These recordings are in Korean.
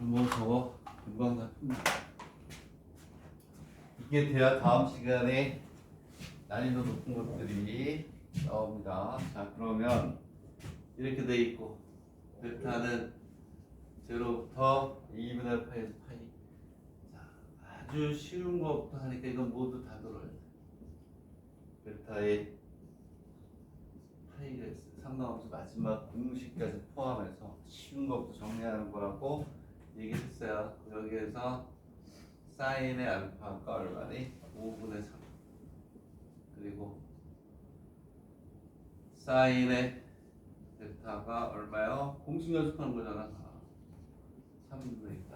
뭐 저거 금방 다 푼다. 이게 돼야 다음 시간에 난이도 높은 것들이 나옵니다. 자, 그러면 이렇게 돼 있고 베타는 제로부터 2분의 알파에서 파이. 자, 아주 쉬운 것부터 하니까 이건 모두 다 들어야 돼. 베타의 파이가 있어요. 상관없이 마지막 공식까지 포함해서 쉬운 것부터 정리하는 거라고 얘기했어요. 여기에서 사인의 알파가 얼마니? 5분의 3. 그리고 사인의 베타가 얼마요? 공식 연습하는 거잖아. 3분의 2다.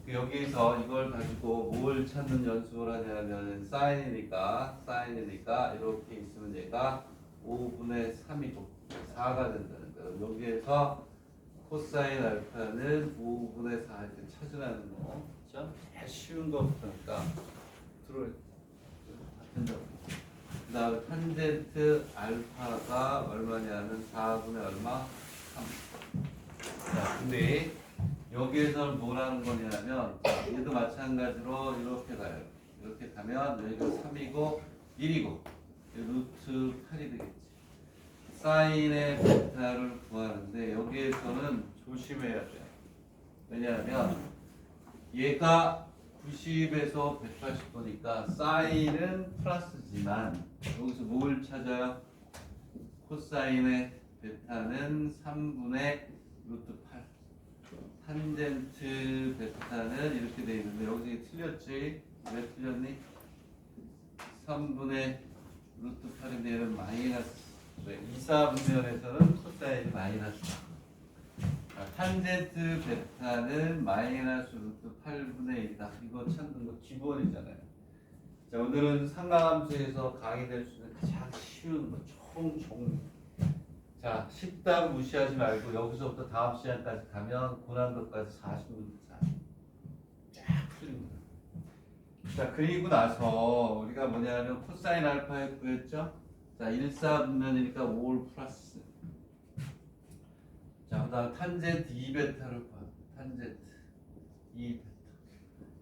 여기서 이걸 가지고 뭘 찾는 연습을 하냐면 사인이니까 이렇게 있으면 얘가 5분의 3이고 4가 된다는 거예요. 여기에서 코사인 알파는 5분의 4 이렇게 찾으라는 거. 그렇죠? 제일 쉬운 거부터니까 들어올 그 다음에 탄젠트 알파가 얼마냐는 4분의 얼마? 3. 자, 근데 여기에서는 뭐라는 거냐면 얘도 마찬가지로 이렇게 가요. 이렇게 가면 여기가 3이고 1이고 루트 8이 되겠지. 사인의 베타를 구하는데 여기에서는 조심해야 돼요. 왜냐하면 얘가 90에서 180도니까 사인은 플러스지만 여기서 뭘 찾아요? 코사인의 베타는 3분의 루트 8. 탄젠트 베타는 이렇게 돼 있는데 여기 틀렸지? 왜 틀렸니? 3분의 루트 8인데 얘는 마이너스. 왜? 2, 4분면에서는 코사인이 마이너스. 탄젠트 베타는 마이너스 루트 8분의 1이다. 이거 찾는 거 기본이잖아요. 자, 오늘은 상가함수에서 강의될 수 있는 가장 쉬운 거 총 정리. 자, 10답 무시하지 말고 여기서부터 다음 시간까지 가면 고난도까지 40문제 쫙 풀립니다. 자, 그리고 나서 우리가 뭐냐면 코사인 알파에 구했죠? 자, 1, 4분면이니까 5 플러스. 자, 그 다음 탄젠트 2베타를 구합니다. 탄젠트 2베타.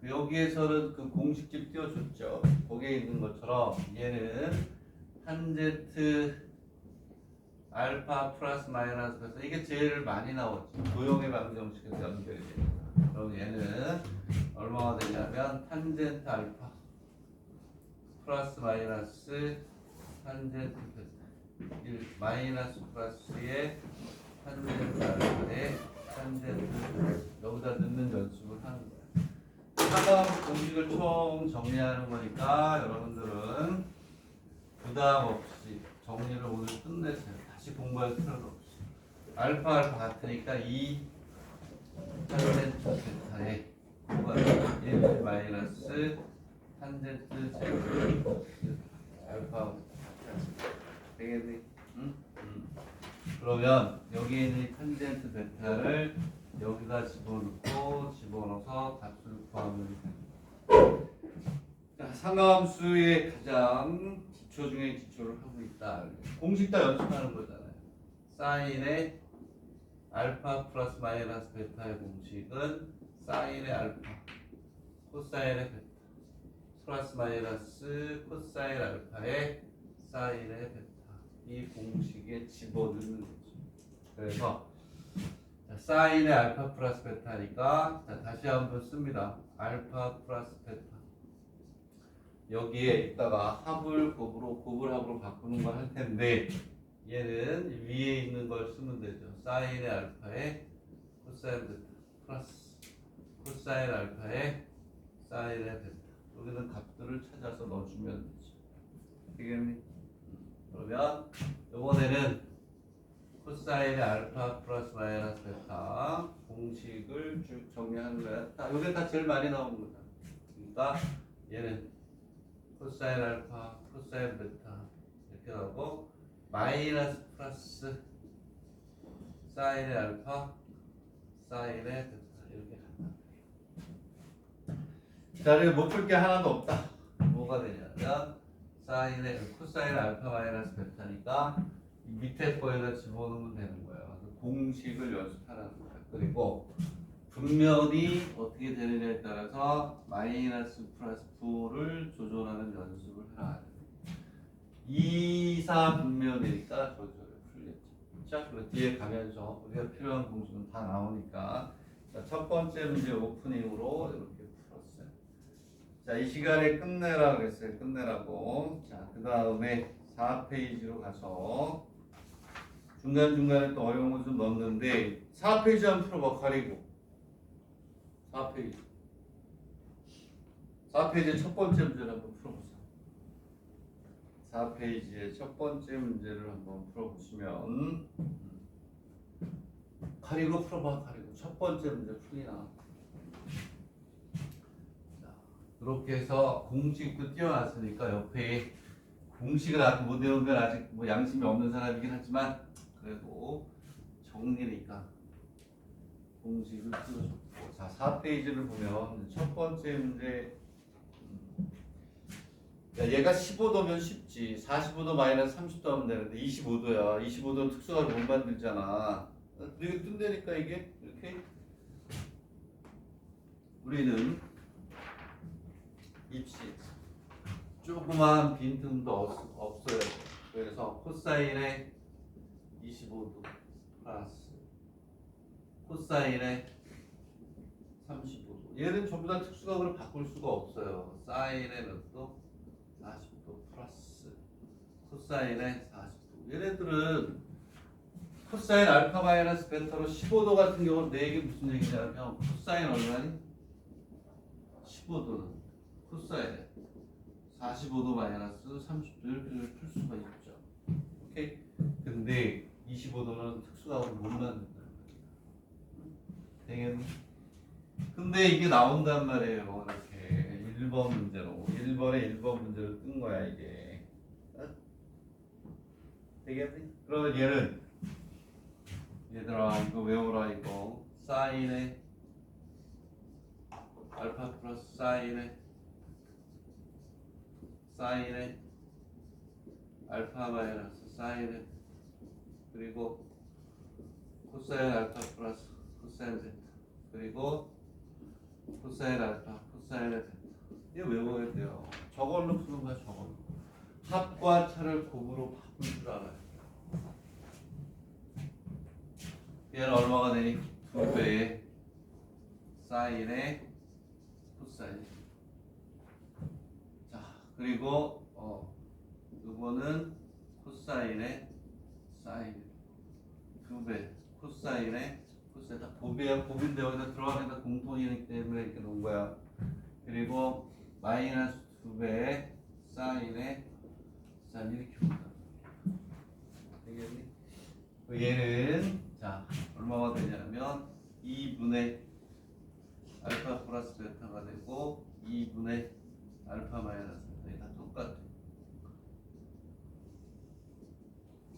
여기에서는 그 공식집 띄워줬죠. 거기에 있는 것처럼 얘는 탄젠트 알파 플러스 마이너스 그래서 이게 제일 많이 나왔죠. 도형의 방정식에서 연결이 됩니다. 그럼 얘는 얼마가 되냐면 탄젠트 알파 플러스 마이너스 탄젠트 베타 1 마이너스 플러스의 탄젠트 알파의 탄젠트 여기다 넣는 연습을 하는 거예요. 상담 공식을 총 정리하는 거니까 여러분들은 부담 없이 정리를 오늘 끝내세요. 다시 공부할 필요도 없이 알파 같으니까 이 탄젠트 베타의 1 마이너스 탄젠트 제곱 알파 되겠니? 응? 그러면 여기 있는 탄젠트 베타를 여기다 집어넣어서 값을 구하면 됩니다. 자, 상함수의 가장 기초 중에 기초를 하고 있다. 공식 다 연습하는 거잖아요. 사인의 알파 플러스 마이너스 베타의 공식은 사인의 알파 코사인의 베타 플러스 마이너스 코사인 알파의 사인의 베타 이 공식에 집어넣는 거죠. 그래서 자, 사인의 알파 플러스 베타니까 자, 다시 한번 씁니다. 알파 플러스 베타 여기에 있다가 합을 곱을 합으로 바꾸는 걸 할 텐데 얘는 위에 있는 걸 쓰면 되죠. 사인의 알파의 코사인 베타 플러스 코사인 알파의 사인의 베타 여기는 값들을 찾아서 넣어주면 되죠. 되겠니? 그러면 이번에는 코사인의 알파 플러스 마이너스 베타 공식을 쭉 정리하는 거야. 여기 다 제일 많이 나오는 거다. 그러니까 얘는 코사인 알파, 코사인 베타 이렇게 하고 마이너스 플러스 사인의 알파, 사인의 베타 이렇게 간다. 자, 그리고 못 풀 게 하나도 없다. 뭐가 되냐면 사인의 코사인 알파 마이너스 베타니까 밑에 거에다 집어넣으면 되는 거예요. 공식을 연습하라는 거예요. 그리고 분면이 어떻게 되느냐에 따라서 마이너스 플러스 9를 조절하는 연습을 해야 돼. 2, 4 분면이니까 조절을 풀겠죠. 자, 그 뒤에 가면서 우리가 필요한 공식은 다 나오니까 자, 첫 번째 문제 오프닝으로 이렇게 풀었어요. 자, 이 시간에 끝내라 그랬어요. 끝내라고. 자, 그 다음에 4페이지로 가서 중간중간에 또 어려운 거 좀 넣었는데 4페이지 한번 풀어봐. 가리고 4페이지 4페이지 첫 번째 문제를 한번 풀어보세요. 4페이지의 첫 번째 문제를 한번 풀어보시면 가리고 풀어봐. 가리고 첫 번째 문제 풀이나. 자, 그렇게 해서 공식도 띄워놨으니까 옆에 공식을 아직 못 외운 건 아직 뭐 양심이 없는 사람이긴 하지만 그래도 정리니까 공식을 띄워줬고. 자, 4페이지를 보면 첫 번째 문제 야, 얘가 15도면 쉽지. 45도 마이너스 30도 하면 되는데 25도야. 25도는 특수각을 못 만들잖아. 이게 뜬다니까 이게 이렇게. 우리는 입시 조그만 빈틈도 없어요. 그래서 코사인의 25도 플러스 코사인의 35도. 얘는 전부 다 특수각으로 바꿀 수가 없어요. 사인의 몇 도? 40도 플러스 코사인의 40도. 얘네들은 코사인 알파 마이너스 베타로 15도 같은 경우는 이게 무슨 얘기냐면 코사인 얼마니? 15도는 코사인에 45도 마이너스 30도 이렇게 풀 수가 있죠. 오케이? 근데 25도는 특수각으로 못 만든다. 되겠니? 근데 이게 나온단 말이에요. 이렇게 1번 문제로 1번에 1번 문제로 뜬 거야 이게. 되겠니? 그러면 얘는 얘들아 이거 외워라. 이거 사인의 알파 플러스 사인의 알파 마이너스 사인의 그리고 코사인 알파 플러스 코사인 베타 그리고 코사인 알파 코사인의 베타. 이게 외워야 돼요. 저걸로 푸는 거야. 저걸로. 합과 차를 곱으로 바꿀 줄 알아요. 얘는 얼마가 되니? 2배의 사인의 코사인. 자, 그리고 이거는 코사인의 사인 2배 코사인의 코사인. 다 곱이야. 곱인데 여기다 들어가니까 공통이기 때문에 이렇게 놓은 거야. 그리고 마이너스 2배의 사인의 사인 이렇게 온다. 되겠니? 얘는 자 얼마가 되냐면 2분의 알파 플러스 베타가 되고 2분의 알파 마이너스 베타. 다 똑같아.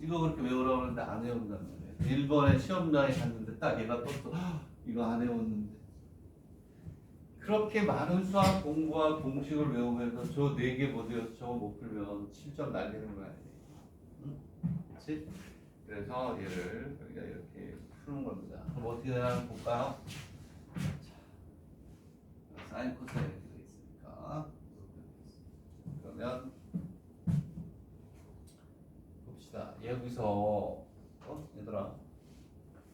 이거 그렇게 외우라고 하는데 안 외운단 말이에요. 1번에 시험장에 갔는데 딱 얘가 떴어. 이거 안 외웠는데. 그렇게 많은 수학 공부와 공식을 외우면서 저 4개 못 외워서 저거 못 풀면 7점 날리는 거야. 응? 그렇지? 그래서 얘를 여기가 이렇게 푸는 겁니다. 그럼 어떻게 되나 한번 볼까요? 자, 사인 코사인 이렇게 돼 있으니까 그러면 봅시다. 여기서 얘들아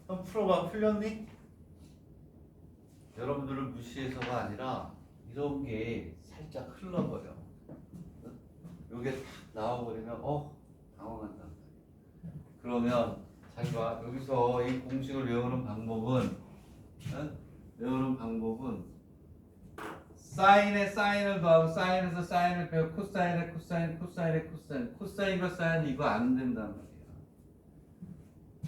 한번 풀어봐. 풀렸니? 여러분들을 무시해서가 아니라 이런 게 살짝 흘러버려. 요게 탁 나와버리면 당황한다. 그러면 잘 봐. 여기서 이 공식을 외우는 방법은 사인에 사인을 더하고 사인에서 사인을 빼고 코사인에 코사인 코사인에 코사인 코사인과 사인 이거 안 된단 말이야.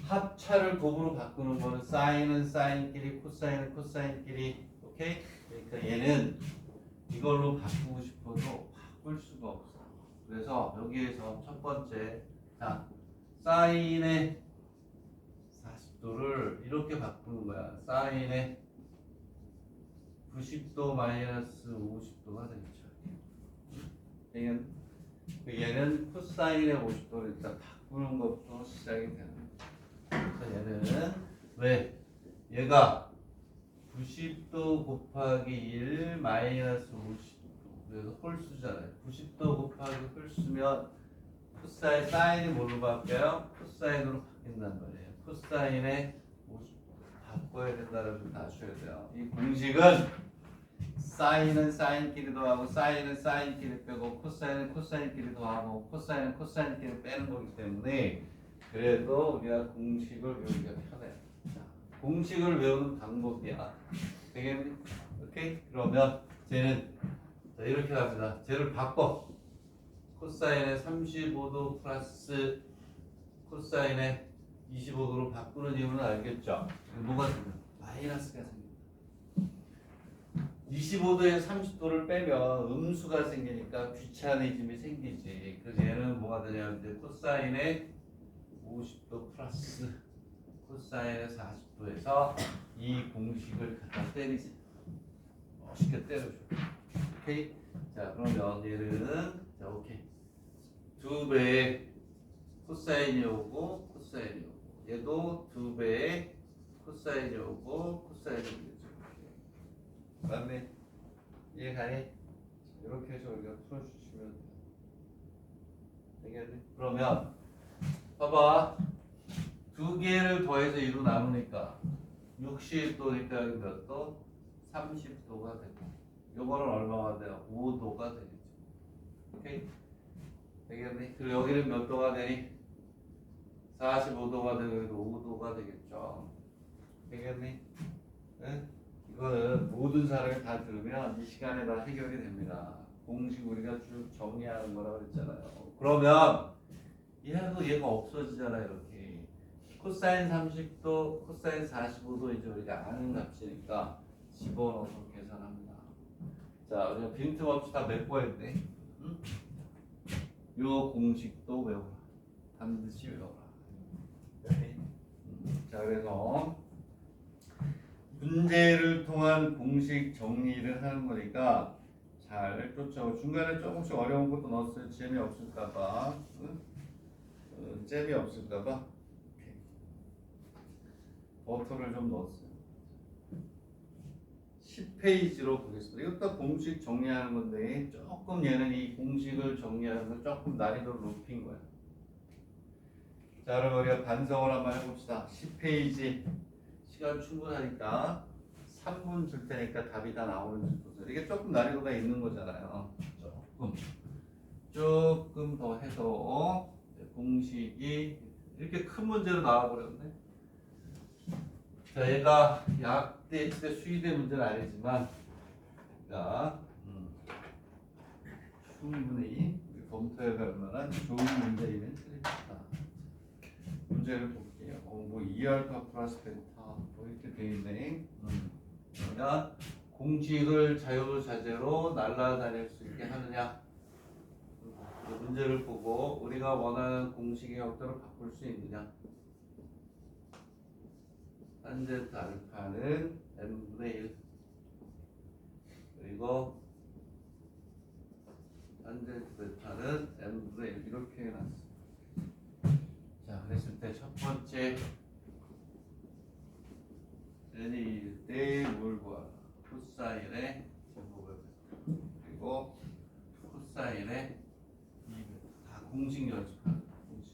합차를 곱으로 바꾸는 거는 사인은 사인끼리 코사인은 코사인끼리. 오케이? 그러니까 얘는 이걸로 바꾸고 싶어도 바꿀 수가 없어. 그래서 여기에서 첫 번째 자 사인의 40도를 이렇게 바꾸는 거야. 사인의 90도 마이너스 50도가 되겠죠. 얘는 코사인의 50도를 일단 바꾸는 것부터 시작이 되는 거야. 그래서 얘는 왜? 얘가 90도 곱하기 1 마이너스 50도. 그래서 홀수잖아요. 90도 곱하기 홀수면 코사인, 사인이 뭘로 바뀌어요? 코사인으로 바뀐단 말이에요. 코사인에 50도 바꿔야 된다는 걸 아셔야 돼요. 이 공식은 사인은 사인끼리 더하고 사인은 사인끼리 빼고 코사인은 코사인끼리 더하고 코사인은 코사인끼리 빼는 거기 때문에 그래도 우리가 공식을 외우기가 편해요. 자, 공식을 외우는 방법이야. 되겠니? 오케이? 그러면 쟤는 자, 이렇게 합니다. 쟤를 바꿔. 코사인의 35도 플러스 코사인의 25도로 바꾸는 이유는 알겠죠? 뭐가 생겨? 마이너스가 생깁니다. 25도에 30도를 빼면 음수가 생기니까 귀차니즘이 생기지. 그래서 얘는 뭐가 되냐면 이제 코사인의 50도 플러스 코사인의 40도에서 이 공식을 갖다 때리지. 쉽게 때려줘. 오케이? 자, 그러면 얘는 자, 오케이. 2배의 코사인이 오고 코사인이 오고 얘도 2배의 코사인이 오고 코사인이 오고 맞네? 이해가니? 이렇게 해서 우리가 풀어주시면 되겠네? 그러면 봐봐. 두 개를 더해서 2로 나누니까 60도니까 여기 몇 도? 30도가 되고 요거는 얼마가 돼요? 5도가 되겠죠. 오케이? 되겠니? 그리고 여기는 몇 도가 되니? 45도가 되고 여기도 5도가 되겠죠. 되겠니? 네? 이거는 모든 사람이 다 들으면 이 시간에 다 해결이 됩니다. 공식 우리가 쭉 정리하는 거라고 했잖아요. 그러면 얘하고 얘가 없어지잖아. 이렇게 코사인 30도, 코사인 45도 이제 우리가 아는 값이니까 집어넣어서 계산합니다. 자, 우리가 빈틈없이 다 메꿔야 돼. 응? 요 공식도 외워라. 반드시 외워라. 자, 그래서 문제를 통한 공식 정리를 하는 거니까 잘 쫓아오고 중간에 조금씩 어려운 것도 넣었어요. 재미없을까봐. 응? 재미없을까봐 버터를 좀 넣었어요. 10페이지로 보겠습니다. 이것도 공식 정리하는 건데 조금 얘는 이 공식을 정리하는 건 조금 난이도를 높인 거야. 자, 그럼 우리가 반성을 한번 해봅시다. 10페이지 시간 충분하니까 3분 줄 테니까 답이 다 나오는지 보세요. 이게 조금 난이도가 있는 거잖아요. 조금 더 해서 공식이 이렇게 큰 문제로 나와버렸네. 자, 얘가 약대, 수의대 문제는 아니지만 자, 충분히 검토해 갈 만한 좋은 문제이면 틀립니다. 문제를 볼게요. 뭐 2알파 플러스 베타 뭐 이렇게 돼 있네. 그러면 공식을 자유자재로 날아다닐 수 있게 하느냐? 문제를 보고 우리가 원하는 공식의 형태로 바꿀 수 있느냐? 탄젠트 알파는 n분의 1 그리고 탄젠트 베타는 n분의 1 이렇게 해놨어. 자, 그랬을 때 첫 번째 n이 때 뭘 구하라? 코사인의 제곱을 그리고 코사인의 2배 다 공식 연습하는 공식.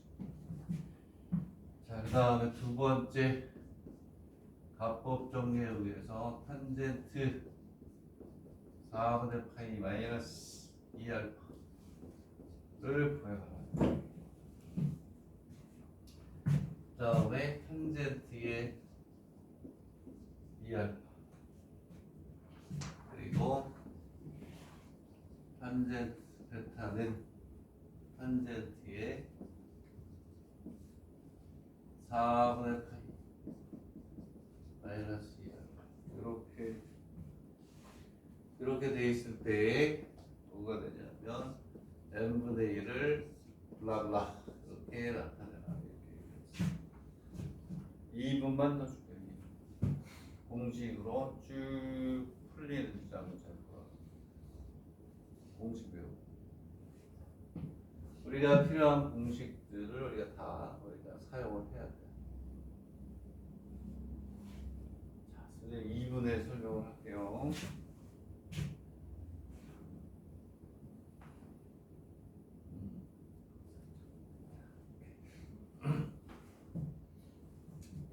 자, 그 다음에 두 번째 가법 정리에 의해서 탄젠트 4분의 파이 마이너스 2알파를 구해봐라. 그 다음에 탄젠트의 2알파 그리고 탄젠트 베타는 탄젠트의 4분의 파이 마이너스 2알파 이렇게 돼 있을 때 뭐가 되냐면 n분의 1을 블라블라 이렇게 나타내라. 이렇게 2분만 넣어줄게요. 공식으로 쭉 풀리는지 한번 잘 봐. 공식 외우고 우리가 필요한 공식들을 우리가 다 우리가 사용을 해야 돼. 자, 이제 2분의 설명을 할게요.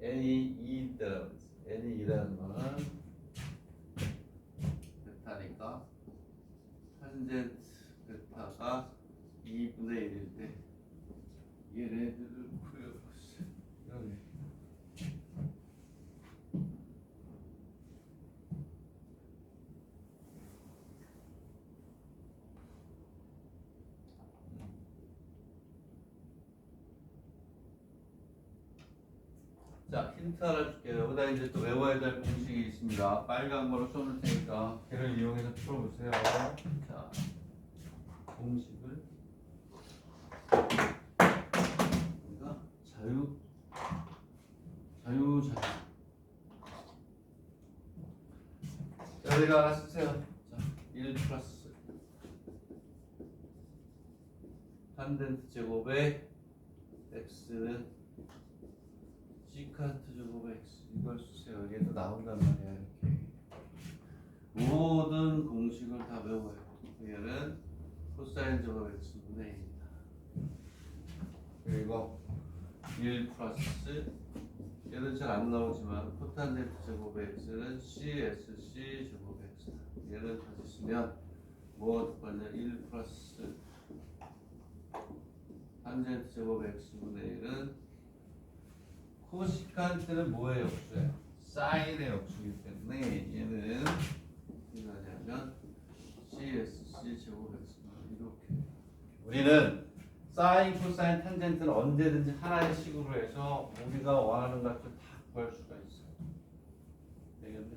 n이 2라는 말은 베타니까 탄젠트 베타가 2분의 1일 때 얘네들을 구해보세요. 여기. 자, 힌트 하나 줄게요. 여기다 이제 또 외워야 될 공식이 있습니다. 빨간 거로 써놓을 테니까 걔를 이용해서 풀어보세요. 자, 공식을 우리가 자유. 자, 여기가 하나 쓰세요. 자, 1 플러스 탄젠트 제곱에 x는 시칸트 제곱 x 이걸 쓰세요. 이게 또 나온단 말이야. 이렇게 모든 공식을 다 외워요. 얘는 코사인 제곱 x분의 1이다. 그리고 1 플러스 얘는 잘 안 나오지만 코탄젠트 제곱 x는 CSC 제곱 x다. 얘를 다시 쓰면 뭐가 똑같냐? 1 플러스 탄젠트 제곱 x분의 1은 코시칸트는 뭐의 역수예요? 사인의 역수이기 때문에 얘는 어떻게 하냐면 CSC 제곱 x분 이렇게. 우리는 사인, 코사인, 탄젠트는 언제든지 하나의 식으로 해서 우리가 원하는 값을 다 구할 수가 있어요. 되겠네?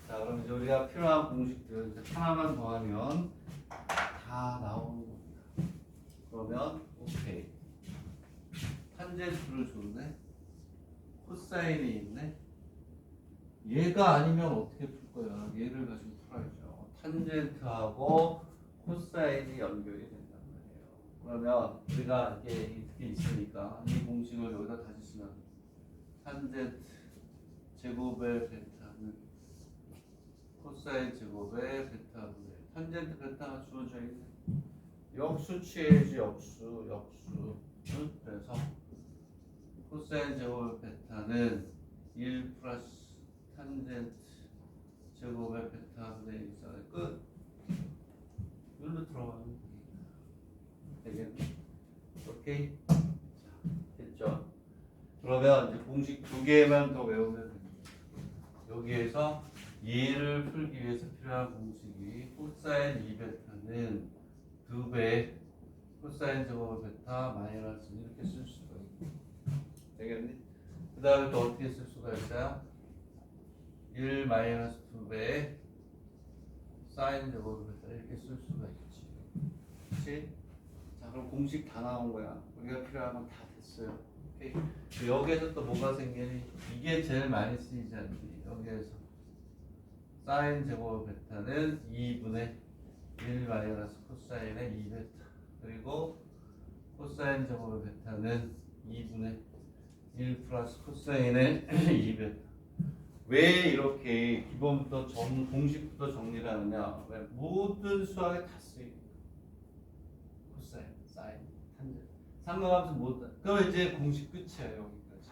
자, 그럼 이제 우리가 필요한 공식들 이제 하나만 더하면 다 나오는 겁니다. 그러면 오케이. 탄젠트를 줬네. 코사인이 있네. 얘가 아니면 어떻게 풀 거야? 얘를 가지고 풀어야죠. 탄젠트하고 코사인이 연결이 된단 말이에요. 그러면 우리가 이게 있으니까 이 공식을 여기다 다시 쓰면 탄젠트 제곱의 베타는 코사인 제곱의 베타분의 탄젠트 베타가 주어져 있네. 역수 취해야지. 역수. 그래서 코사인 제곱의 베타는 1 플러스 탄젠트 제곱의 베타분의 1이잖아요. 끝. 여기로 들어가면 되겠네. 오케이. 자, 됐죠? 그러면 이제 공식 두 개만 더 외우면 됩니다. 여기에서 얘를 풀기 위해서 필요한 공식이 코사인 2베타는 2배 코사인 제곱 베타 마이너스 이렇게 쓸 수가 있고 되겠니? 그 다음에 또 어떻게 쓸 수가 있어요? 1 마이너스 2배 사인 제곱 베타 이렇게 쓸 수가 있지. 그렇지? 자, 그럼 공식 다 나온 거야. 우리가 필요한 건 다 됐어요. 오케이? 여기에서 또 뭐가 생기니? 이게 제일 많이 쓰이지 않니? 여기에서 사인 제곱 베타는 2분의 1 마이너스 코사인의 2베타 그리고 코사인 제곱 베타는 2분의 1 플러스 코사인의 2베타. 왜 이렇게 기본부터 공식부터 정리를 하느냐? 왜 모든 수학에 다 쓰이고 코사인, 사인, 탄젠트 상관함수 모든. 그럼 이제 공식 끝이야. 여기까지.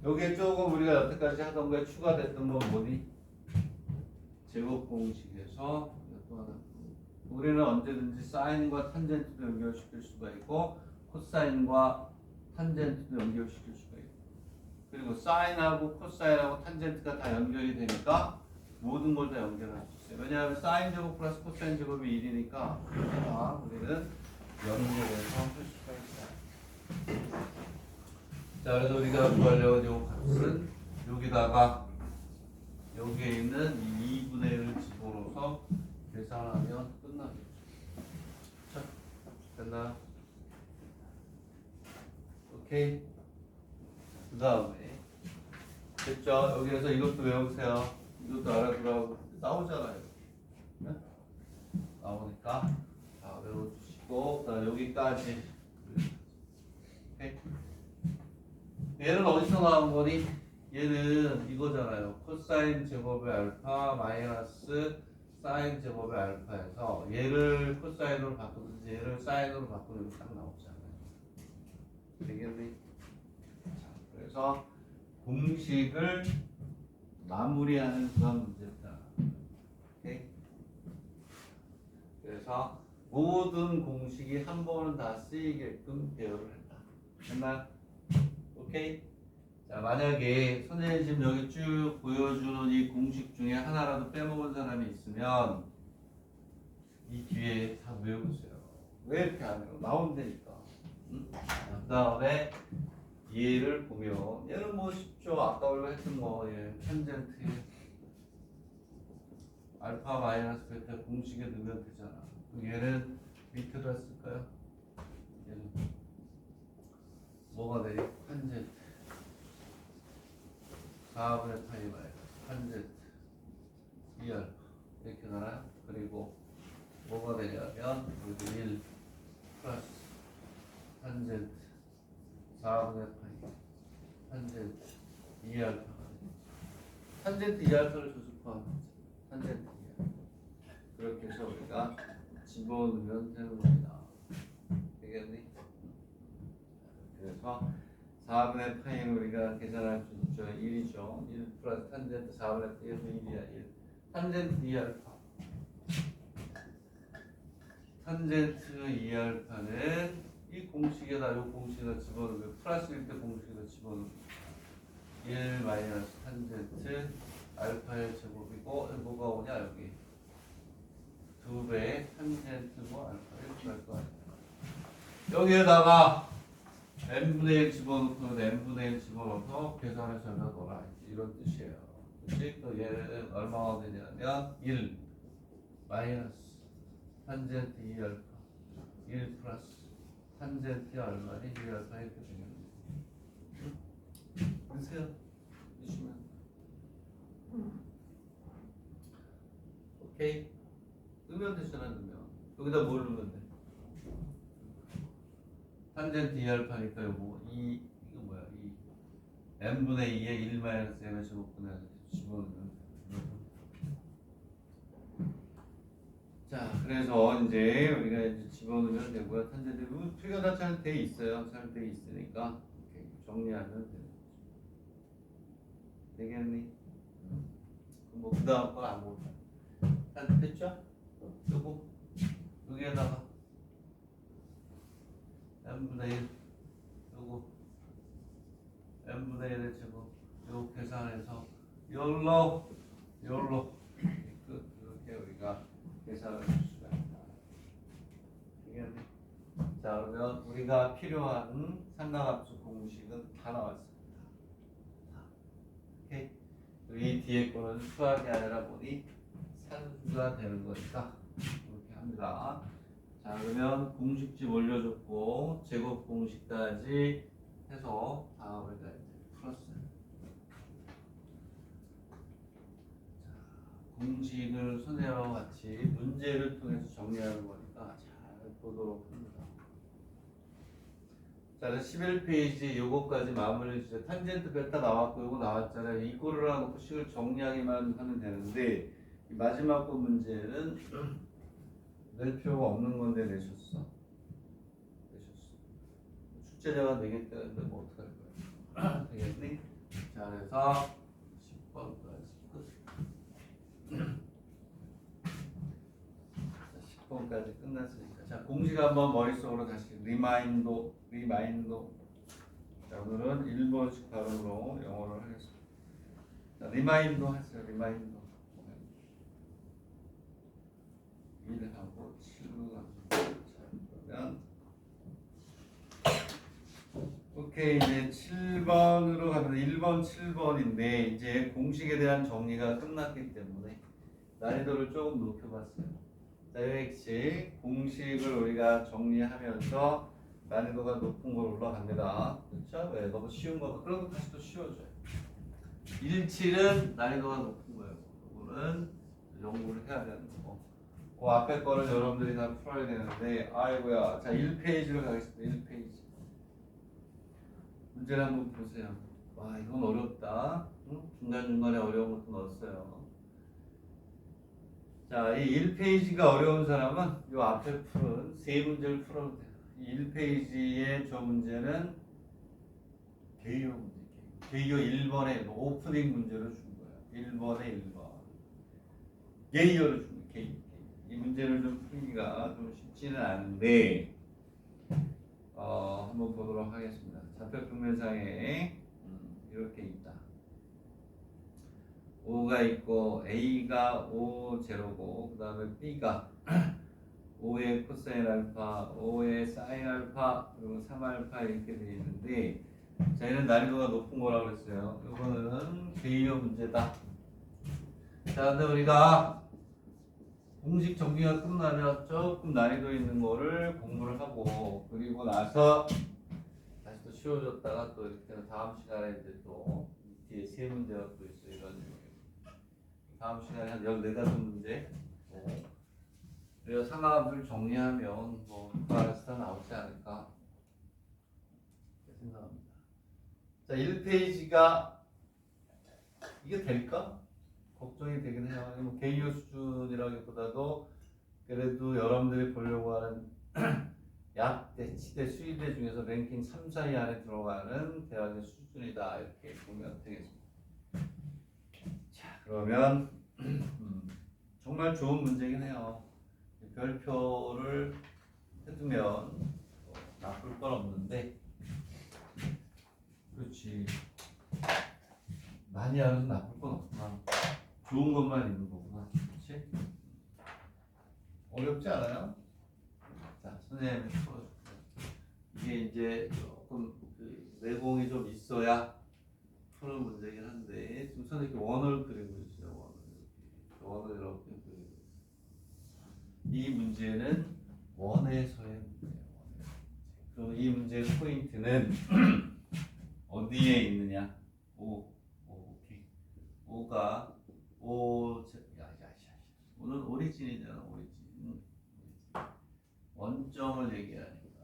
여기에 조금 우리가 여태까지 하던 거에 추가됐던 건 뭐니? 제곱 공식에서 또 하나. 우리는 언제든지 사인과 탄젠트도 연결시킬 수가 있고 코사인과 탄젠트도 연결시킬 수가 있고 그리고 사인하고 코사인하고 탄젠트가 다 연결이 되니까 모든 걸 다 연결할 수 있어요. 왜냐하면 사인 제곱 플러스 코사인 제곱이 1이니까 다 우리는 연결해서 할 수가 있어요. 자, 그래서 우리가 구하려는 이 값은 여기다가 여기에 있는 이 2분의 1을 집어넣어서 계산하면 끝나겠죠. 자, 됐나? 오케이. 그 다음에 됐죠? 여기에서 이것도 외우세요. 이것도 알아두라고 나오잖아요. 네? 나오니까 다 외워주시고 그다음 여기까지. 오케이. 얘는 어디서 나온 거니? 얘는 이거잖아요. 코사인 제곱의 알파 마이너스 사인 제곱의 알파에서 얘를 코사인으로 바꾸든지 얘를 사인으로 바꾸는 게 딱 나오잖아요. 되겠니? 자, 그래서 공식을 마무리하는 그런 문제다. 오케이? 그래서 모든 공식이 한 번은 다 쓰이게끔 배열을 했다. 됐나? 오케이? 자, 만약에 선생님 지금 여기 쭉 보여주는 이 공식 중에 하나라도 빼먹은 사람이 있으면 이 뒤에 다 외우세요. 왜 이렇게 안 해요? 나온다니까. 응? 그 다음에 얘를 보면 얘는 뭐 쉽죠. 아까 우리가 했던 뭐 탄젠트 알파 마이너스 베타 공식에 넣으면 되잖아. 그럼 얘는 밑에다 쓸까요? 얘는 뭐가 되니? 탄젠트 4분의 파이 마이너스 탄젠트 2알파 이렇게 나와요. 그리고 뭐가 되냐면 여기 1 플러스 탄젠트 4분의 파이 탄젠트 2알파가 되죠. 탄젠트 2알파를 조집하면 탄젠트 2알파 그렇게 해서 우리가 집어넣으면 되는 겁니다. 되겠니? 그래서 4분의 파이는 우리가 계산할 수 있죠. 1이죠. 1 플러스 탄젠트 4분의 파이에서 1이야. 1. 탄젠트 2알파. 탄젠트 2알파는 이 공식에다 이 공식에다 집어넣으면 플러스일 때 공식에다 집어넣으면 1 마이너스 탄젠트 알파의 제곱이고 뭐가 오냐 여기 2배 탄젠트 뭐 알파 이렇게 할 거 아니야. 여기에다가 n분의 1 집어넣고 n분의 1 집어넣어서 계산해서 여기다 넣어라 이런 뜻이에요. 그치? 또 얘는 얼마가 되냐면 1 마이너스 탄젠트 2알파 1 플러스 탄젠트 얼마니 2알파 이렇게 되겠네. 보세요. 보시면 오케이. 넣으면 되잖아. 넣으면 여기다 뭘 넣으면 돼? 탄젠트 2알파니까 요거 이거 뭐야? 이 n분의 2에 1 마이너스 n을 제곱분해서 집어넣으면 돼. 자, 그래서 이제 우리가 이제 집어넣으면 되고요. 탄젠트 표가 다 잘 돼 있어요. 잘 돼 있으니까 이렇게 정리하면 돼요. 되겠니? 뭐 그다음 거 아무것도 다 됐죠? 요거 여기에다가 n분의 1 요거 n분의 1의 제곱 요 계산해서 열로 이렇게 우리가 계산을 할 수가 있다. 되겠니? 자, 그러면 우리가 필요한 삼각함수 공식은 다 나왔습니다. 오케이? 이 뒤에 거는 수학이 아니라 보니 산수가 되는 거니까 이렇게 합니다. 자, 그러면 공식집 올려줬고 제곱 공식까지 해서 다 우리가 이제 풀었어요. 자, 공식을 선생님하고 같이 문제를 통해서 정리하는 거니까 잘 보도록 합니다. 자, 11페이지 요거까지 마무리 해주세요. 탄젠트 베타 나왔고 요거 나왔잖아요. 이거를 하고 식을 정리하기만 하면 되는데 이 마지막 거 문제는 낼 필요가 없는 건데 내셨어. 출제자가 내겠다는데 뭐 어떡할 거야. 되겠니? 자, 그래서 10번까지 끝. 10번까지 끝났으니까 자, 공식 한번 머릿속으로 다시 리마인도 자, 오늘은 1번씩 발음으로 영어를 하겠습니다. 자, 리마인도 하세요. 리마인도 1하고 7로 가면 그러면 오케이. 이제 7번으로 가면 1번 7번인데 이제 공식에 대한 정리가 끝났기 때문에 난이도를 조금 높여봤어요. 자, 여기 공식을 우리가 정리하면서 난이도가 높은 걸로 올라갑니다. 그렇죠? 왜? 너무 쉬운 거 그런 거 다시 또 쉬워져요. 17은 난이도가 높은 거예요. 그거는 연구를 해야 되는 거고. 그 앞에 거를 여러분들이 다 풀어야 되는데 아이고야. 자, 1페이지로 가겠습니다. 1페이지. 문제를 한번 보세요. 와 이건 어렵다. 응? 중간중간에 어려운 것도 넣었어요. 자, 이 1페이지가 어려운 사람은 이 앞에 푸른 세 문제를 풀어도 돼요. 이 1페이지의 저 문제는 개요 문제. 개요 1번에 오프닝 문제를 준 거예요. 1번에 1번. 개요를 준 거예요. 개요. 이 문제를 좀 풀기가 좀 쉽지는 않은데 한번 보도록 하겠습니다. 좌표 평면상에 이렇게 있다. O가 있고 A가 O 제로고 그 다음에 B가 O의 코사인 알파, O의 사인 알파, 그리고 3알파 이렇게 되어 있는데 자, 얘는 난이도가 높은 거라고 그랬어요. 이거는 개요 문제다. 자, 근데 우리가 공식 정리가 끝나면 조금 난이도 있는 거를 공부를 하고 그리고 나서 다시 또 쉬워졌다가 또 이렇게 다음 시간에 이제 또 뒤에 세 문제가 또 있어요. 이런 다음 시간에 한 14-15문제 그래서 상하함수를 정리하면 뭐 알아서 다 나오지 않을까 생각합니다. 자, 1페이지가 이게 될까? 걱정이 되긴 해요. 뭐 개요 수준이라기보다도 그래도 여러분들이 보려고 하는 약대, 치대, 수의대 중에서 랭킹 3, 4위 안에 들어가는 대학의 수준이다 이렇게 보면 되겠습니다. 자, 그러면 정말 좋은 문제긴 해요. 별표를 해두면 나쁠 건 없는데 그렇지 많이 알아서 나쁠 건 없구나. 좋은 것만 있는 거구나. 그렇지? 어렵지 않아요? 자, 선생님이 풀어줄게요. 이게 이제 조금 그 내공이 좀 있어야 푸는 문제긴 한데 지금 선생님이 원을 그리고 있어요. 원을 이렇게 그리고 있어요. 이 문제는 원에서의 문제예요. 그럼 이 문제의 포인트는 어디에 있느냐? 오케이. 오가 오는 오리진이잖아. 오리진. 원점을 얘기하니까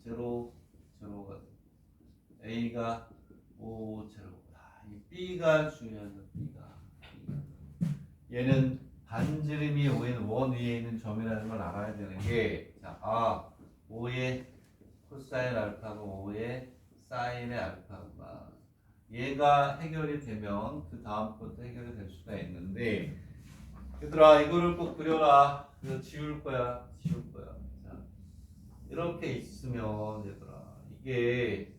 제로가 A가 5 제로다. 이 B가 중요한 B가. 얘는 반지름이 5인 원 위에 있는 점이라는 걸 알아야 되는 게 자, 5의 코사인 알파고 5의 사인의 알파구나. 얘가 해결이 되면 그 다음 것도 해결이 될 수가 있는데 얘들아 이거를 꼭 그려라. 그래서 지울 거야. 자, 이렇게 있으면 얘들아 이게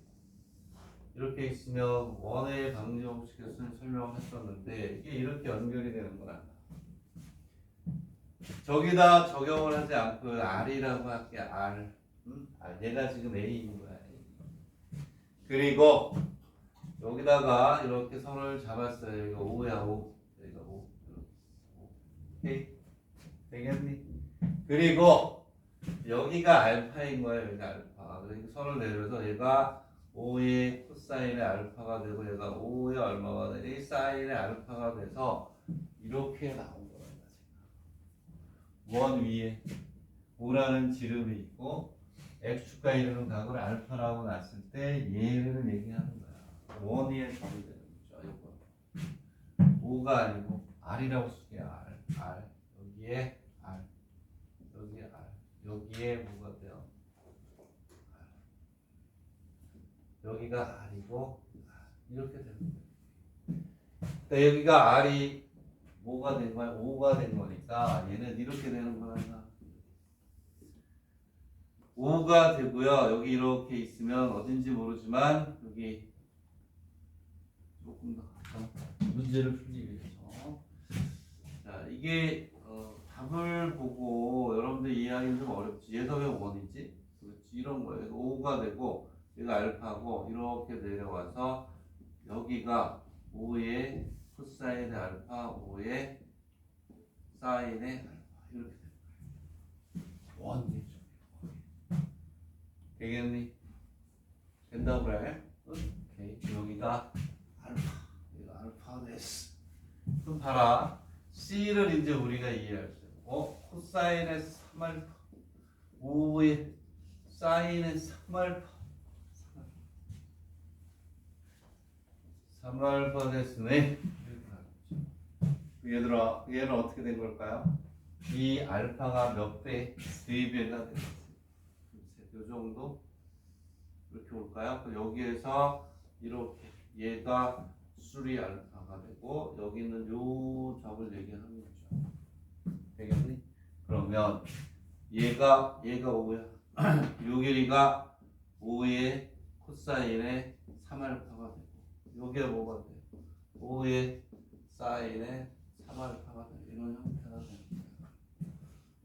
이렇게 있으면 원의 방지 법칙에서 설명했었는데 이게 이렇게 연결이 되는 거란다. 저기다 적용을 하지 않고 R이라고 할게. R. 얘가 지금 A인 거야. 그리고 여기다가 이렇게 선을 잡았어요. 이거 5야 5. 여기가 5. 오케이? 되겠니? 그리고 여기가 알파인 거예요. 여기가 알파. 그래서 선을 내려서 얘가 5의 코사인의 알파가 되고 얘가 5의 얼마가 되니? 사인의 알파가 돼서 이렇게 나온 거예요. 원 위에 5라는 지름이 있고 x축과 이르는 각을 알파라고 놨을 때 얘를 얘기하는 거야. 원 위에 점이 되는 거죠. 이거 5가 아니고 r이라고 쓸게. r 여기에 r 여기에 r 여기에 뭐가 돼요? 여기가 r이고 이렇게 되는 거예요. 그러니까 여기가 r이 뭐가 된 거야? 5가 된 거니까 얘는 이렇게 되는 거란다. 5가 되고요. 여기 이렇게 있으면 어딘지 모르지만 여기 조금 더 문제를 풀기 위해서 자 이게 답을 보고 여러분들 이해하기는 좀 어렵지. 얘가 왜 1이지? 그렇지 이런 거예요. 5가 되고 얘가 알파고 이렇게 내려와서 여기가 5의 코사인의 알파 5의 사인의 알파 이렇게 되는 거예요. 원이죠. 되겠니? 된다고 그래? 오케이. 여기가 알파, 여기가 알파 됐어. 그럼 봐라. C를 이제 우리가 이해할 수 있어. 코사인의 3알파, 5의 사인의 3알파. 3알파 됐으네. 얘들아, 얘는 어떻게 된 걸까요? 이 알파가 몇 배? 3배가 됐어요. 이 정도? 이렇게 올까요? 여기에서 이렇게 얘가 수리 알파가 되고 여기는 요 적을 얘기하는 거죠. 되겠니? 그러면 얘가 5야. 요 길이가 5의 코사인의 3알파가 되고 요게 뭐가 돼? 5의 사인의 3알파가 돼. 이런 형태가 됩니다.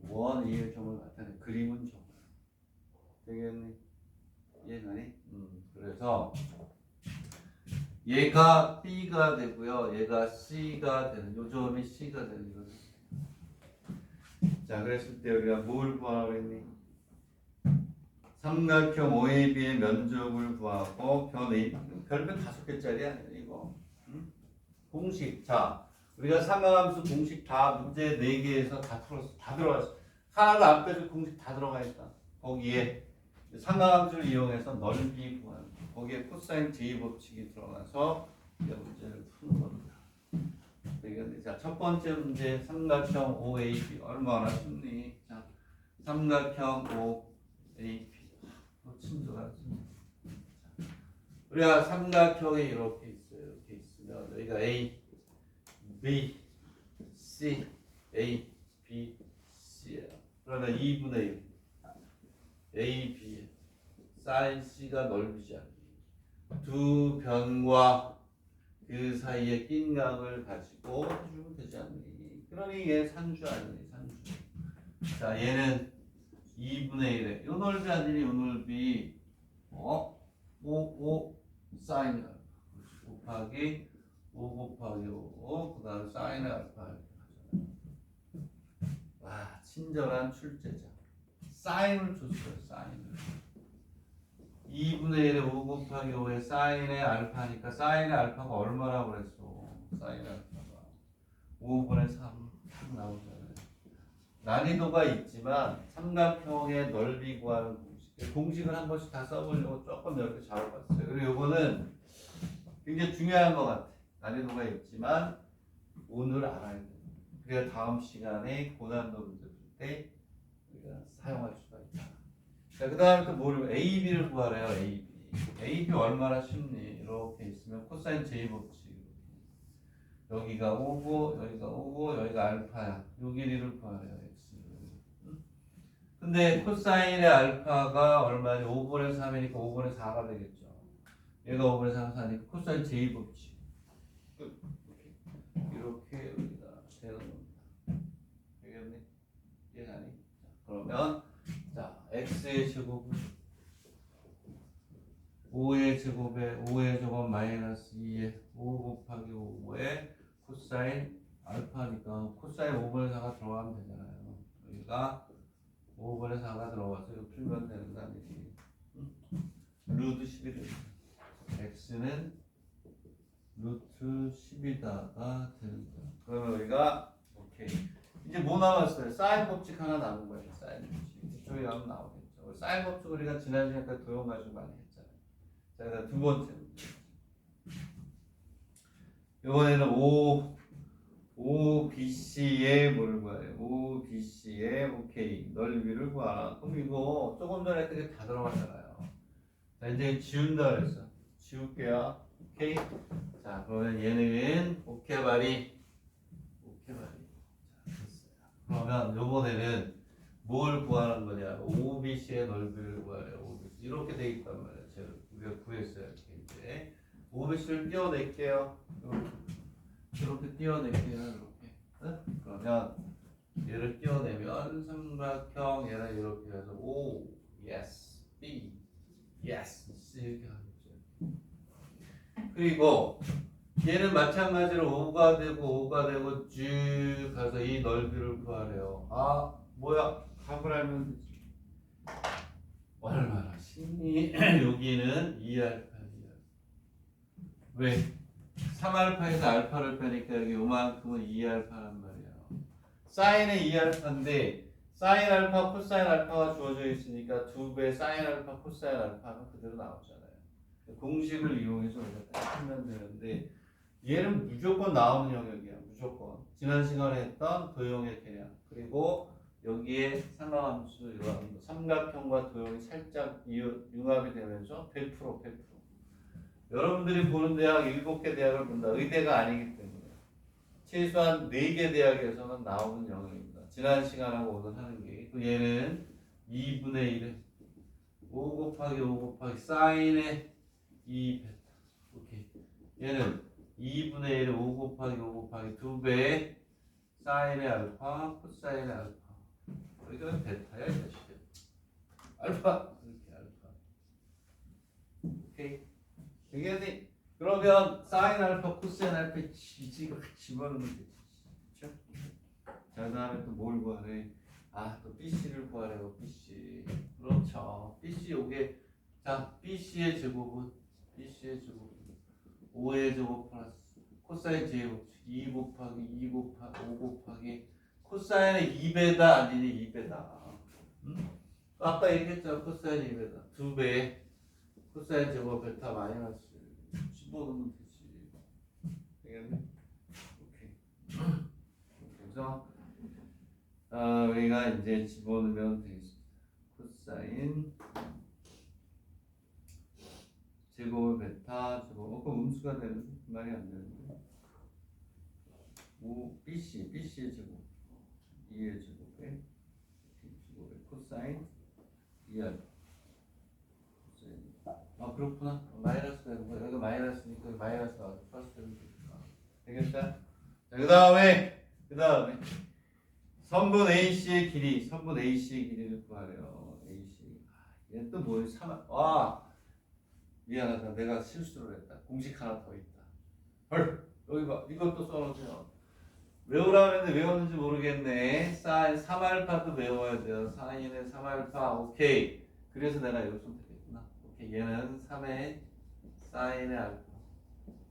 원, 2의 점을 나타내는 그림은 적어요. 되겠니? 이해가니? 그래서 얘가 B가 되고요. 얘가 C가 되는, 요 점이 C가 되는 거죠. 자, 그랬을 때 우리가 뭘 구하라고 했니? 삼각형 OAB의 면적을 구하고 변 A, 별표 5개짜리야 이거. 공식. 자, 우리가 삼각함수 공식 다 문제 4개에서 다 풀었어. 다 들어갔어. 하나도 안 빼도 공식 다 들어가 있다. 거기에 삼각함수를 이용해서 넓이 구하는 거. 거기에 코사인 j 법칙이 들어가서 이 문제를 푸는 겁니다. 되겠네. 자, 첫 번째 문제 삼각형 OAB 얼마나 쉽니? 자, 삼각형 OAB 친절하지. 우리가 삼각형이 이렇게 있어요. 이렇게 있으면 여기가 A, B, C, A, B, C예요. 그러면 2분의 1 A, B 사인 C가 넓이지 않니? 두 변과 그 사이에 낀 각을 가지고 해주면 되지 않니? 그러니 얘 산주 아니니? 산주. 자, 얘는 2분의 1에 요 넓이 아니니? 요 넓이 5 사인 알파 곱하기 5 곱하기 5 그 다음 사인 알파 이렇게 하잖아요. 와, 친절한 출제자. 사인을 줬어요. 사인을. 2분의 1에 5 곱하기 5에 사인의 알파니까 사인의 알파가 얼마라고 그랬어? 사인의 알파가 5분의 3 딱 나오잖아요. 난이도가 있지만 삼각형의 넓이 구하는 공식. 공식을 한 번씩 다 써보려고 조금 이렇게 잡아봤어요. 그리고 이거는 굉장히 중요한 것 같아. 난이도가 있지만 오늘 알아야 돼. 그래야 다음 시간에 고난도 문제 풀 때 우리가 사용할 수가 있다. 자, 그 다음에 또 뭐를 AB를 구하래요. AB. AB 얼마나 쉽니? 이렇게 있으면 코사인 J 법칙. 여기가 5고 여기가 5고 여기가 알파야. 요 길이를 구하래요. X를. 근데 코사인의 알파가 얼마니? 5분의 3이니까 5분의 4가 되겠죠. 얘가 5분의 4니까 코사인 J 법칙. 이렇게 여기다 되는 겁니다. 되겠니? 이해하니? 그러면 자, x의 제곱은 5의 제곱에 5의 제곱 마이너스 2에 5 곱하기 5에 코사인 알파니까 코사인 5분의 4가 들어가면 되잖아요. 여기가 5분의 4가 들어가서 이거 풀면 되는 거 아니지? 루트 10이 됩니다. x는 루트 10이다가 되는 거야. 그러면 우리가 오케이. 이제 뭐 남았어요? 사인 법칙 하나 남은 거예요. 사인 법칙. 뒤쪽에 가면 나오겠죠. 사인 법칙 우리가 지난 시간까지 도형 가지고 많이 했잖아요. 자, 그다음 두 번째 문제. 이번에는 OBC의 뭘 구해요? OBC의 오케이 넓이를 구하라. 그럼 이거 조금 전에 했던 게 다 들어갔잖아요. 자, 이제 지운다 그랬어. 지울게요. 오케이. 자, 그러면 얘는 오케바리. 자, 됐어요. 그러면 요번에는 뭘 구하는 거냐? OBC의 넓이를 구하래요. OBC. 이렇게 돼 있단 말이에요. 제가 우리가 구했어요. 이렇게 이제 OBC를 띄워낼게요. 이렇게 띄워낼게요. 이렇게. 응? 그러면 얘를 띄워내면 삼각형 얘는 이렇게 해서 O, yes, B, yes, C 이렇게 하겠죠. 그리고 얘는 마찬가지로 5가 되고 쭉 가서 이 넓이를 구하래요. 아, 뭐야? 답을 알면 되지. 얼마나 쉽니? 여기는 2알파. 왜? 3알파에서 알파를 빼니까 여기 요만큼은 2알파란 말이야. 사인은 2알파인데 사인 알파, 코사인 알파가 주어져 있으니까 2배 사인 알파, 코사인 알파는 그대로 나오잖아요. 공식을 이용해서 우리가 딱 하면 되는데 얘는 무조건 나오는 영역이야. 무조건. 지난 시간에 했던 도형의 개량 그리고 여기에 상하함수 이런 삼각형과 도형이 살짝 융합이 되면서 100%. 여러분들이 보는 대학 7개 대학을 본다. 의대가 아니기 때문에 최소한 4개 대학에서는 나오는 영역입니다. 지난 시간하고 오늘 하는 게 얘는 2분의 1에 5 곱하기 5 곱하기 사인의 2 베타. 오케이. 얘는 2분의 1에 5 곱하기 5 곱하기 2배의 사인의 알파 코사인의 알파. 이건 베타야 이 자식들. 알파 이렇게 알파. 오케이. 되겠니? 그러면 사인 알파 코사인 알파 지지가 집어넣으면 되지. 그렇죠? 자, 그다음에 또 뭘 구하래? 또 BC를 구하래요. BC. 그렇죠. BC 요게 자 BC의 제곱은 5의 제곱 플러스 코사인 제곱 2 곱하기 2 곱하기 5 곱하기 코사인의 2배다 아니니 2배다. 응? 아까 얘기했잖아. 코사인 2배다. 2배 코사인 제곱 베타 마이너스 집어넣으면 되지. 되겠네? 오케이. 그래서 우리가 이제 집어넣으면 되겠습니다. 코사인 제곱 베타 제곱 그럼 음수가 되는데 말이 안 되는데 BC의 제곱 2의 제곱에 코사인 2알파 그렇구나. 마이너스 되는 거야. 여기 마이너스니까 마이너스 나와서 플러스 되면 되겠다. 자, 그 다음에 선분 AC의 길이를 구하래요. AC. 얘 또 뭐야? 미안하다. 내가 실수를 했다. 공식 하나 더 있다. 헐. 여기 봐. 이것도 써놓으세요. 외우라 그랬는데 외웠는지 모르겠네. 사인 3알파도 외워야 돼요. 사인의 3알파. 오케이. 그래서 내가 이거 선택했구나. 오케이. 얘는 3의 사인의 알파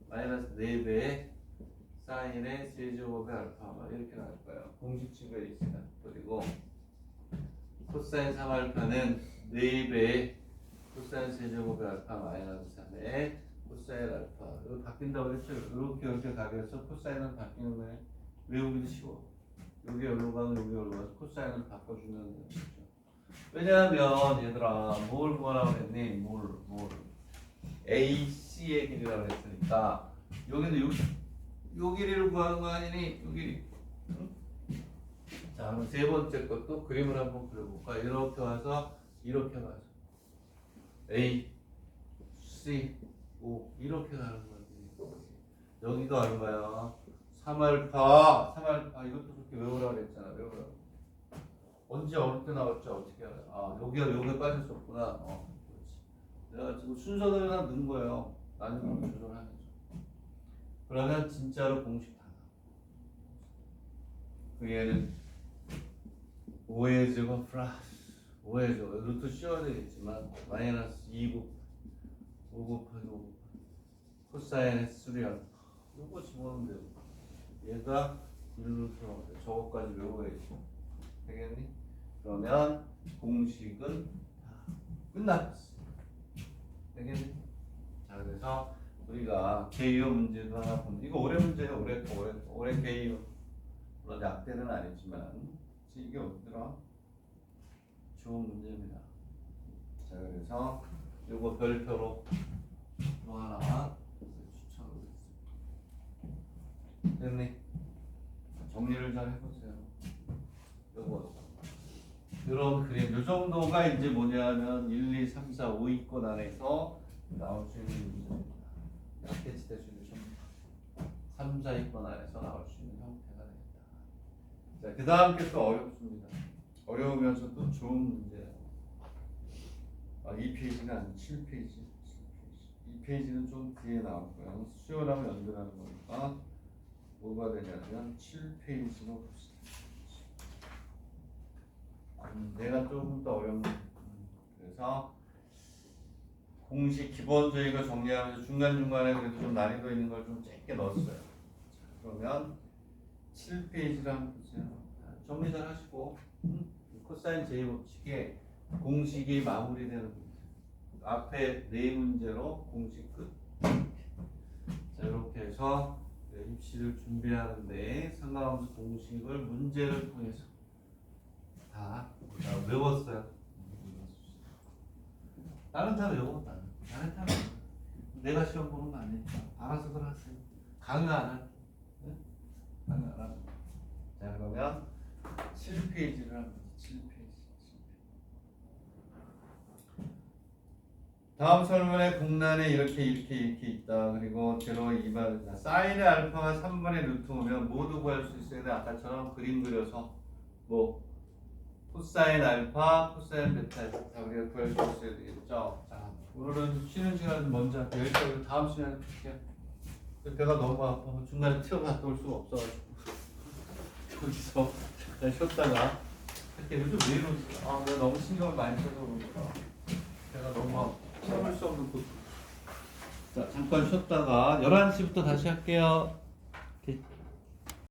마이너스 4배의 사인의 세제곱의 알파 이렇게 나올 거예요. 공식 집에 있어요. 그리고 코사인 3알파는 4배의 코사인 세제곱의 알파 마이너스 3의 코사인 알파. 이거 바뀐다고 했죠. 이렇게 가면서 코사인은 바뀌는 거예요. 외우기도 쉬워. 여기 여기로 가고 여기 여기로 가서 코사인을 바꿔주면 되죠. 왜냐하면 얘들아 뭘 구하라고 했니? 뭘 AC의 길이라고 했으니까 여기는 요 길이를 구하는 거 아니니? 요 길이. 응? 자 그럼 세 번째 것도 그림을 한번 그려볼까? 이렇게 와서 이렇게 가서 A, C, O 이렇게 가는 거지. 여기가 얼마야? 3알파 이것도 그렇게 외우라고 그랬잖아. 외우라고. 언제 어느 때 나올지 어떻게 알아요? 여기가 빠졌었구나. 그렇지. 내가 지금 순서대로 다 넣은 거예요. 나중에 조절하면서. 그러면 진짜로 공식 다 나와. 그 얘는 5의 제곱 플러스 5의 제곱 루트 씌워야 되겠지만 마이너스 5 곱하기 5 곱하기 코사인의 3알파 이거 집어넣으면 돼요. 얘가 1루트로 저거까지 외워야지. 되겠니? 그러면 공식은 다 끝났어. 되겠니? 자 그래서 우리가 개요 문제도 하나 보면 이거 올해 문제예요. 올해 개요 물론 약대는 아니지만 이게 어디더라? 좋은 문제입니다. 자 그래서 이거 별표로 또 하나 추천을 했습니다. 됐니? 정리를 잘 해보세요. 요거 이런 그림 요 정도가 이제 뭐냐면 1, 2, 3, 4, 5위권 안에서 나올 수 있는 문제입니다. 약대치 대수를 전부 3, 4위권 안에서 나올 수 있는 형태가 되겠다. 자, 그 다음 게 또 어렵습니다. 어려우면서도 좋은 문제예요. 이 페이지는 아니고 7페이지. 이 페이지는 좀 뒤에 나왔고요. 수요랑 연결하는 거니까 뭐가 되냐면 7페이지로 봅시다. 내가 조금 더 어려운 그래서 공식 기본적인 거 정리하면서 중간중간에 그래도 좀 난이도 있는 걸 좀 짧게 넣었어요. 자, 그러면 7페이지를 한번 보세요. 정리 잘 하시고 코사인 제곱식의 공식이 마무리되는 문제. 앞에 네 문제로 공식 끝. 자, 이렇게 해서 입시를 준비하는데 상가함수 공식을 문제를 통해서 다 외웠어요. 나는 다 외워. 나는 다 외워. 내가 시험 보는 거 아니니까 알아서들 하세요. 강요 안 할게. 네? 강요 안 하고. 자, 그러면 7페이지를 합니다. 7페이지. 다음 설문에 공란에 이렇게 있다. 그리고 제로 2번 사인의 알파가 3분의 루트 오면 모두 구할 수 있어야 돼. 아까처럼 그림 그려서 뭐 코사인 알파, 코사인 베타 다 우리가 구할 수 있어야 되겠죠. 자, 오늘은 쉬는 시간 먼저 할게요. 여기까지 다음 시간에 볼게요. 배가 너무 아파. 중간에 튀어갔다 올 수가 없어가지고 여기서 잠깐 쉬었다가 이렇게 요즘 왜 이러지? 내가 너무 신경을 많이 써서 그런가. 배가 너무 아파. 참을 수 없는 고통. 자, 잠깐 쉬었다가 11시부터 다시 할게요. 이렇게.